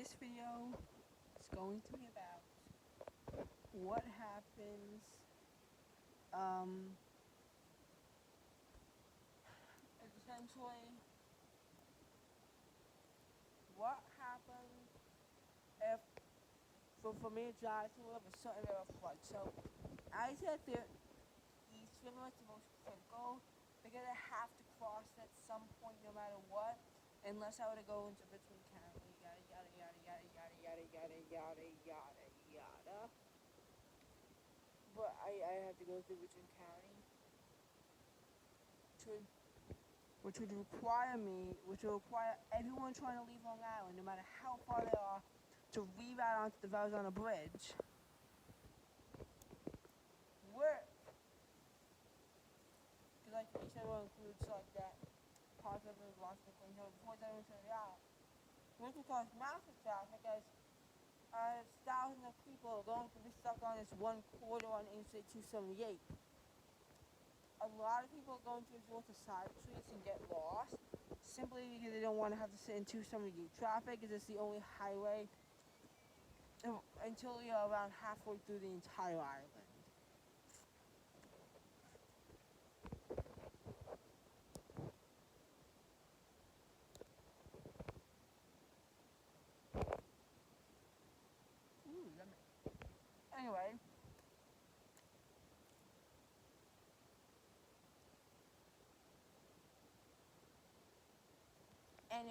this video is going to be about what happens, essentially, what happens if, for me, Johnson will have a certain level of flood. So, I said that East River is the most critical. They're gonna have to cross at some point, no matter what, unless I were to go into Richmond County. Yada yada yada yada yada yada yada yada yada yada. But I have to go through Richmond County, which would require everyone trying to leave Long Island, no matter how far they are, to reroute onto the Verrazano Bridge. Because like each other includes like that parts of the Washington Queen Hill before they even turn it out. Which would cause massive traffic as thousands of people are going to be stuck on this one corridor on Interstate 278. A lot of people are going to resort to side streets and get lost simply because they don't want to have to sit in 278 traffic, because it's the only highway until you're around halfway through the entire island. Anyway.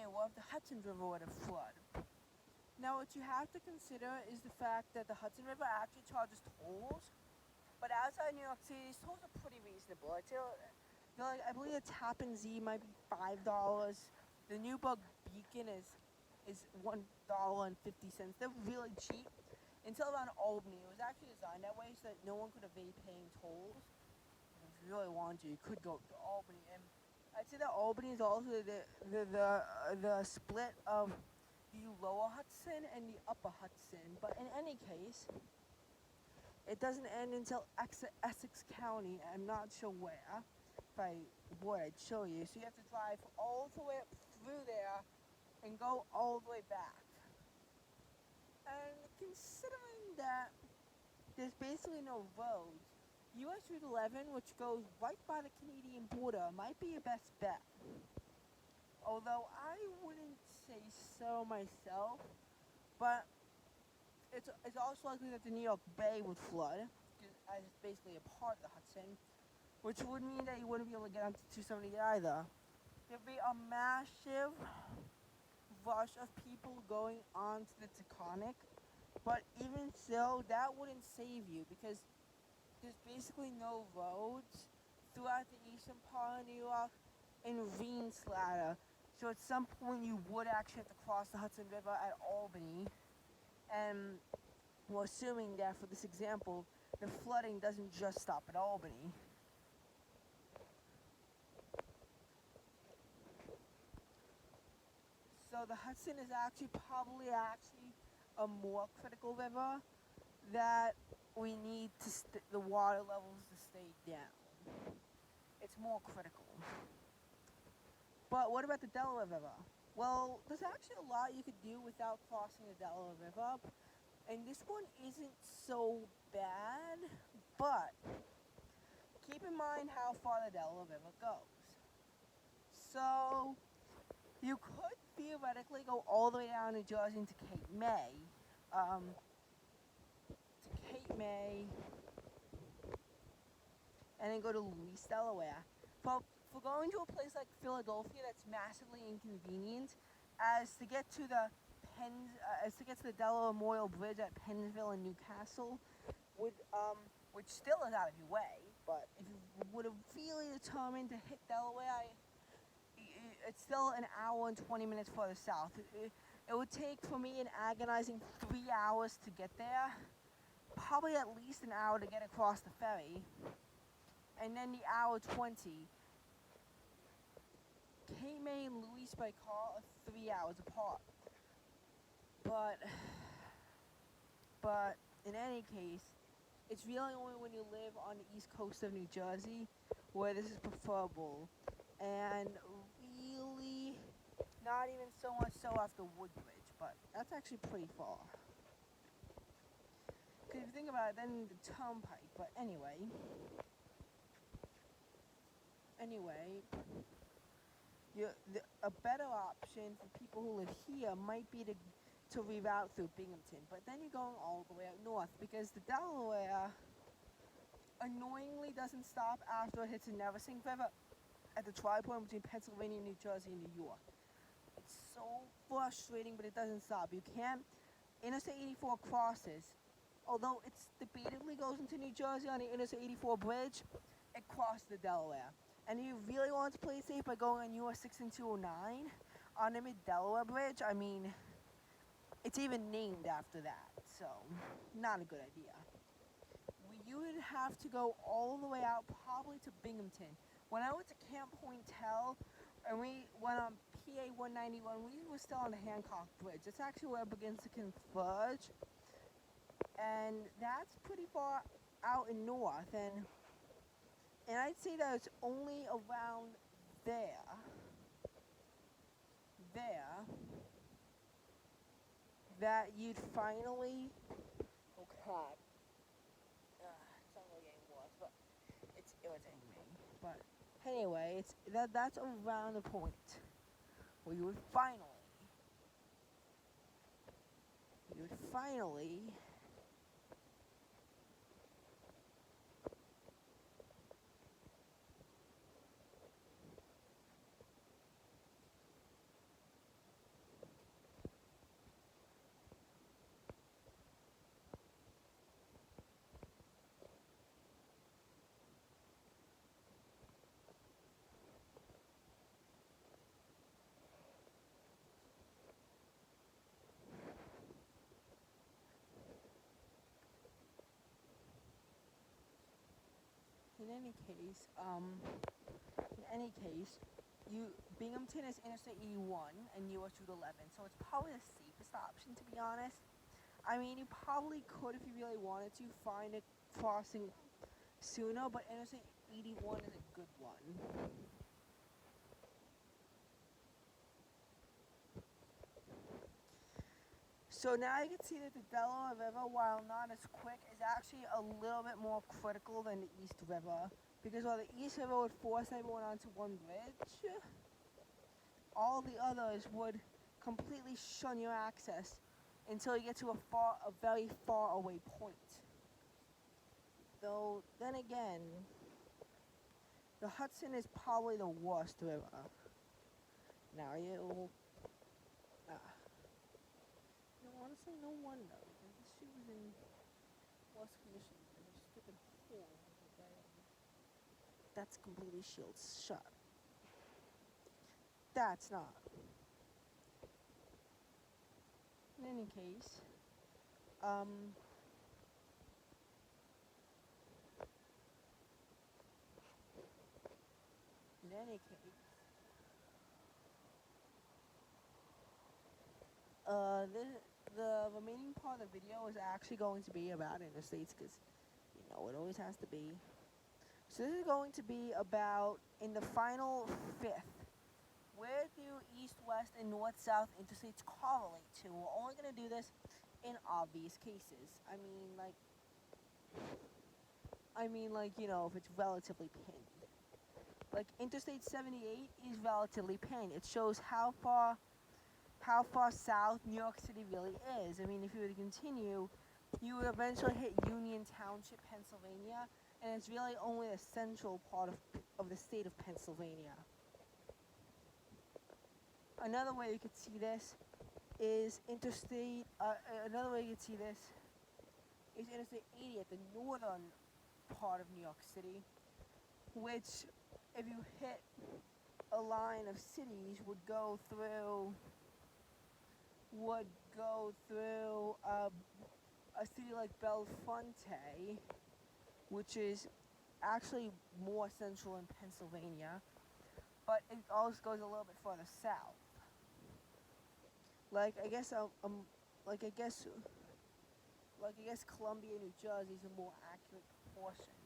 What if the Hudson River were to flood? Now, what you have to consider is the fact that the Hudson River actually charges tolls, but outside New York City, these tolls are pretty reasonable. I believe the Tappan Zee might be $5. The Newburgh Beacon is $1.50. They're really cheap. Until around Albany, it was actually designed that way so that no one could evade paying tolls. If you really wanted to, you could go to Albany. And I'd say that Albany is also the split of the lower Hudson and the upper Hudson. But in any case, it doesn't end until Essex County. I'm not sure where. If I would, I'd show you. So you have to drive all the way up through there and go all the way back. And considering that there's basically no roads, US Route 11, which goes right by the Canadian border, might be your best bet. Although I wouldn't say so myself, but it's also likely that the New York Bay would flood, as it's basically a part of the Hudson, which would mean that you wouldn't be able to get onto 270 either. There'd be a massive rush of people going onto the Taconic, but even still, that wouldn't save you because there's basically no roads throughout the eastern part of New York in Rensselaer. So at some point you would actually have to cross the Hudson River at Albany. And we're assuming that for this example, the flooding doesn't just stop at Albany. So the Hudson is probably a more critical river that we need the water levels to stay down. It's more critical. But what about the Delaware River? Well, there's actually a lot you could do without crossing the Delaware River, and this one isn't so bad, but keep in mind how far the Delaware River goes. So, you could theoretically go all the way down to Jersey to Cape May, and then go to Louis, Delaware. For going to a place like Philadelphia, that's massively inconvenient, as to get to the Delaware Memorial Bridge at Pennsville and Newcastle, which still is out of your way. But if you would have really determined to hit Delaware, it's still an hour and 20 minutes further south. It would take for me an agonizing 3 hours to get there, probably at least an hour to get across the ferry, and then the hour 20. Cape May and Louis by car are 3 hours apart. But in any case, it's really only when you live on the east coast of New Jersey where this is preferable. And really, not even so much so after Woodbridge, but that's actually pretty far. Because if you think about it, then the turnpike, but anyway, a better option for people who live here might be to reroute through Binghamton, but then you're going all the way up north because the Delaware annoyingly doesn't stop after it hits the Navesink River at the tri-point between Pennsylvania, New Jersey, and New York. It's so frustrating, but it doesn't stop. You can't. Interstate 84 crosses, although it's debatably goes into New Jersey on the Interstate 84 bridge, it crosses the Delaware. And if you really want to play it safe by going on US 6 and 209 on the Mid-Delaware Bridge, I mean, it's even named after that, so not a good idea. You would have to go all the way out, probably to Binghamton. When I went to Camp Pointel, and we went on PA 191, we were still on the Hancock Bridge. It's actually where it begins to converge, and that's pretty far out in north, and I'd say that it's only around there, that you'd finally, oh God, it's not really getting worse, but it's irritating me. But anyway, that's around the point where you would finally in any case, Binghamton is Interstate 81 and US Route 11, so it's probably the safest option, to be honest. I mean, you probably could, if you really wanted to, find it crossing sooner, but Interstate 81 is a good one. So now you can see that the Delaware River, while not as quick, is actually a little bit more critical than the East River. Because while the East River would force everyone onto one bridge, all the others would completely shun your access until you get to a very far away point. Though, then again, the Hudson is probably the worst river. Now honestly, no wonder, because this shit was in worse condition. And there's stupid hole over there. That's completely shield shut. That's not. In any case, the remaining part of the video is actually going to be about interstates, because, you know, it always has to be. So this is going to be about, in the final fifth, where do east, west, and north, south interstates correlate to? We're only going to do this in obvious cases. I mean, like, you know, if it's relatively pinned. Like, Interstate 78 is relatively pinned. It shows how far south New York City really is. I mean, if you were to continue, you would eventually hit Union Township, Pennsylvania, and it's really only the central part of the state of Pennsylvania. Another way you could see this is Interstate 80 at the northern part of New York City, which, if you hit a line of cities, would go through a city like Bellefonte, which is actually more central in Pennsylvania, but it also goes a little bit further south. I guess Columbia, New Jersey is a more accurate proportion.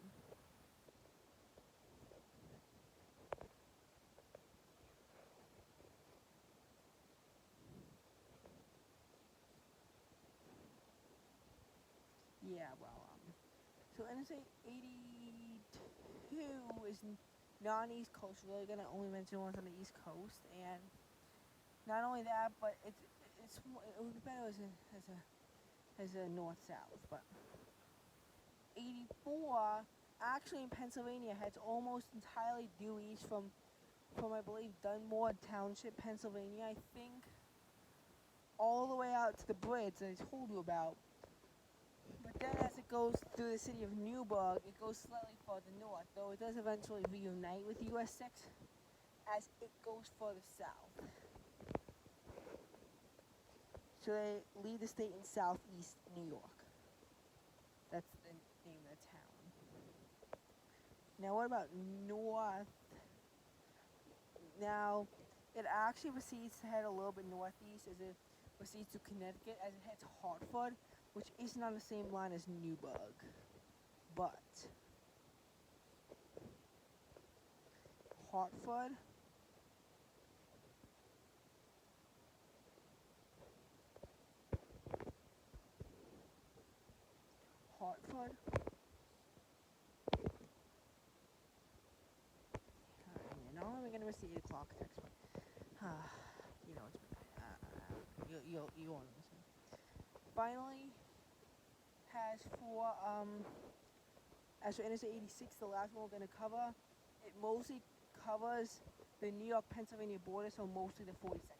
Interstate 82 is not on the East Coast. We're really gonna only mention ones on the East Coast, and not only that, but it would be better as a north-south. But 84 actually in Pennsylvania heads almost entirely due east from I believe Dunmore Township, Pennsylvania. I think all the way out to the bridge that I told you about. But then as it goes through the city of Newburgh, it goes slightly further north, though it does eventually reunite with US 6 as it goes further south. So they lead the state in southeast New York. That's the name of the town. Now what about north? Now, it actually proceeds to head a little bit northeast as it proceeds to Connecticut as it heads Hartford, which isn't on the same line as Newburgh. But Hartford not only going to miss the 8 o'clock text, but you know, you won't listen. Finally, as for Interstate 86, the last one we're going to cover, it mostly covers the New York-Pennsylvania border, so mostly the 42nd